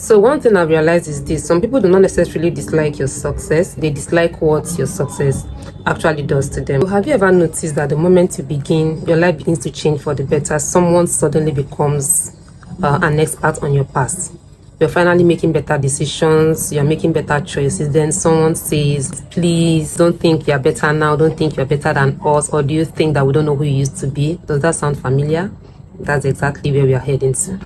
So one thing I've realized is this: some people do not necessarily dislike your success, they dislike what your success actually does to them. So have you ever noticed that the moment you begin, your life begins to change for the better, someone suddenly becomes an expert on your past? You're finally making better decisions, you're making better choices, then someone says, please don't think you're better now, don't think you're better than us, or do you think that we don't know who you used to be? Does that sound familiar? That's exactly where we are heading to.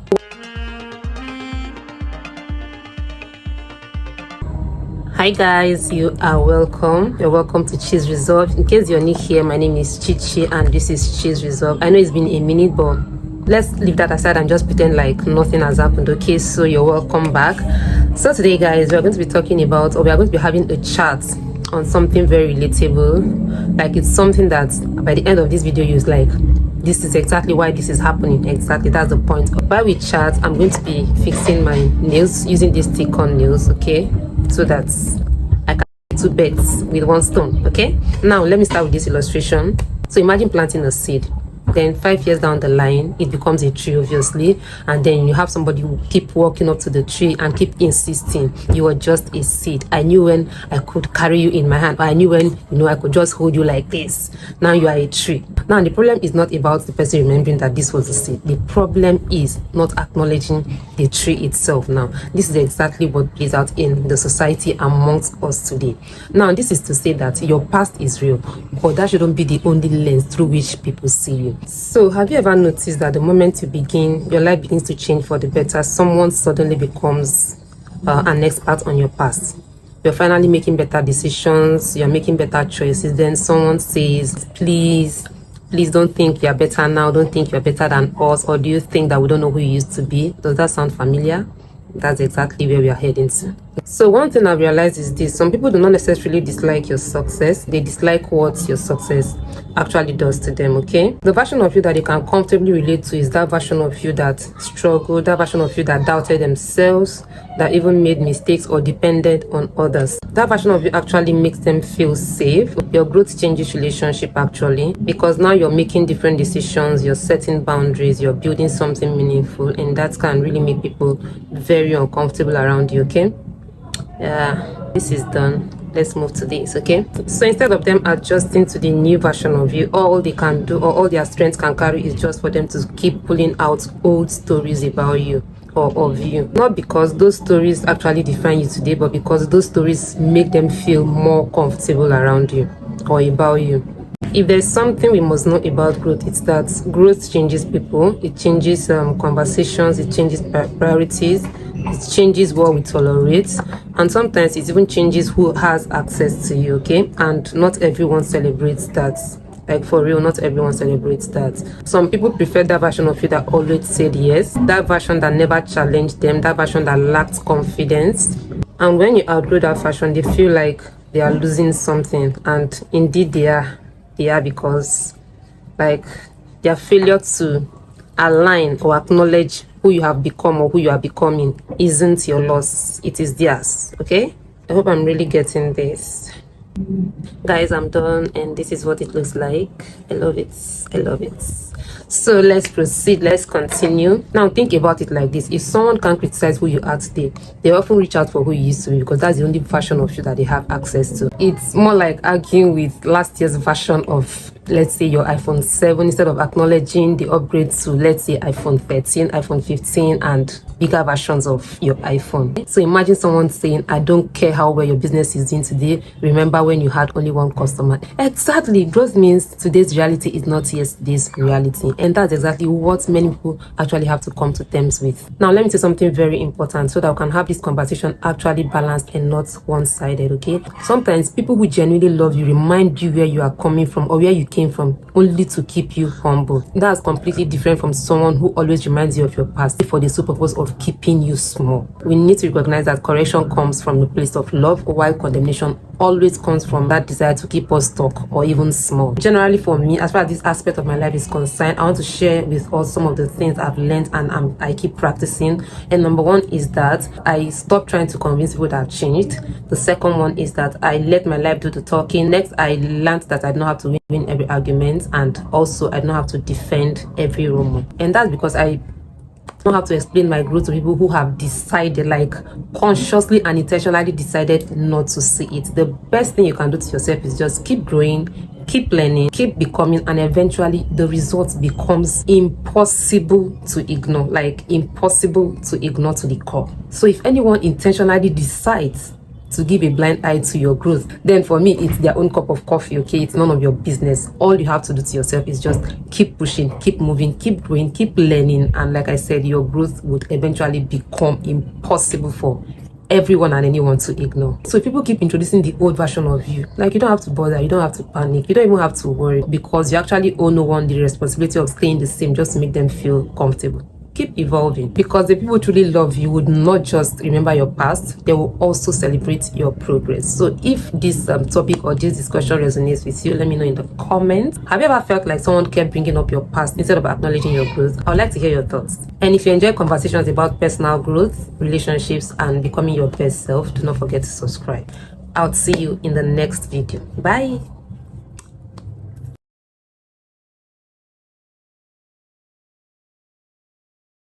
Hi guys, you are welcome. You're welcome to Cheese Resolve. In case you're new here, my name is Chichi and this is Cheese Resolve. I know it's been a minute, but let's leave that aside and just pretend like nothing has happened. Okay, so you're welcome back. So today guys, we're going to be talking about, or we are going to be having a chat on something very relatable. Like it's something that by the end of this video, you're like, this is exactly why this is happening. Exactly, that's the point. While we chat, I'm going to be fixing my nails using this stick-on nails, okay? So that I can do two birds with one stone. Okay, now let me start with this illustration. So imagine planting a seed, then 5 years down the line it becomes a tree, obviously, and then you have somebody who keep walking up to the tree and keep insisting you are just a seed. I knew when I could carry you in my hand, or I knew when I could just hold you like this. Now you are a tree. Now the problem is not about the person remembering that this was a seed. The problem is not acknowledging the tree itself. Now this is exactly what plays out in the society amongst us today. Now this is to say that your past is real, but that shouldn't be the only lens through which people see you. So have you ever noticed that the moment you begin, your life begins to change for the better, someone suddenly becomes an expert on your past? You're finally making better decisions, you're making better choices, then someone says, please don't think you're better now, don't think you're better than us, or do you think that we don't know who you used to be? Does that sound familiar? That's exactly where we are heading to. So one thing I've realized is this: some people do not necessarily dislike your success, they dislike what your success actually does to them. Okay, the version of you that they can comfortably relate to is that version of you that struggled, that version of you that doubted themselves, that even made mistakes or depended on others. That version of you actually makes them feel safe. Your growth changes relationship actually, because now you're making different decisions, you're setting boundaries, you're building something meaningful, and that can really make people very uncomfortable around you. Okay, this is done. Let's move to this. Okay, so instead of them adjusting to the new version of you, all they can do, or all their strength can carry, is just for them to keep pulling out old stories about you or of you. Not because those stories actually define you today, but because those stories make them feel more comfortable around you or about you. If there's something we must know about growth, it's that growth changes people, it changes conversations, it changes priorities, it changes what we tolerate, and sometimes it even changes who has access to you. Okay, and not everyone celebrates that. Like for real, not everyone celebrates that. Some people prefer that version of you that always said yes, that version that never challenged them, that version that lacked confidence. And when you outgrow that version, they feel like they are losing something, and indeed they are, because like their failure to align or acknowledge who you have become or who you are becoming isn't your loss, it is theirs. Okay, I hope I'm really getting this. Guys, I'm done, and this is what it looks like. I love it, I love it. So let's proceed, let's continue. Now think about it like this: if someone can't criticize who you are today, they often reach out for who you used to be, because that's the only version of you that they have access to. It's more like arguing with last year's version of, let's say, your iPhone 7, instead of acknowledging the upgrade to, let's say, iPhone 13, iPhone 15, and bigger versions of your iPhone. So imagine someone saying, I don't care how well your business is doing today, remember when you had only one customer. Exactly, growth means today's reality is not yesterday's reality, and that's exactly what many people actually have to come to terms with. Now let me say something very important, so that we can have this conversation actually balanced and not one-sided. Okay, sometimes people who genuinely love you remind you where you are coming from or where you came from, only to keep you humble. That's completely different from someone who always reminds you of your past for the sole purpose of keeping you small. We need to recognize that correction comes from a place of love, while condemnation always comes from that desire to keep us stuck or even small. Generally for me, as far as this aspect of my life is concerned, I want to share with us some of the things I've learned and I keep practicing. And number one is that I stopped trying to convince people that I've changed. The second one is that I let my life do the talking. Next, I learned that I don't have to win every argument, and also I don't have to defend every rumor. And that's because I I don't have to explain my growth to people who have decided, like consciously and intentionally decided not to see it. The best thing you can do to yourself is just keep growing, keep learning, keep becoming, and eventually the result becomes impossible to ignore, like impossible to ignore to the core. So if anyone intentionally decides to give a blind eye to your growth, then for me it's their own cup of coffee. Okay, it's none of your business. All you have to do to yourself is just keep pushing, keep moving, keep growing, keep learning, and like I said, your growth would eventually become impossible for everyone and anyone to ignore. So if people keep introducing the old version of you, like, you don't have to bother, you don't have to panic, you don't even have to worry, because you actually owe no one the responsibility of staying the same just to make them feel comfortable. Keep evolving, because the people who truly love you would not just remember your past, they will also celebrate your progress. So if this topic or this discussion resonates with you, let me know in the comments. Have you ever felt like someone kept bringing up your past instead of acknowledging your growth? I would like to hear your thoughts. And if you enjoy conversations about personal growth, relationships, and becoming your best self, do not forget to subscribe. I'll see you in the next video. Bye.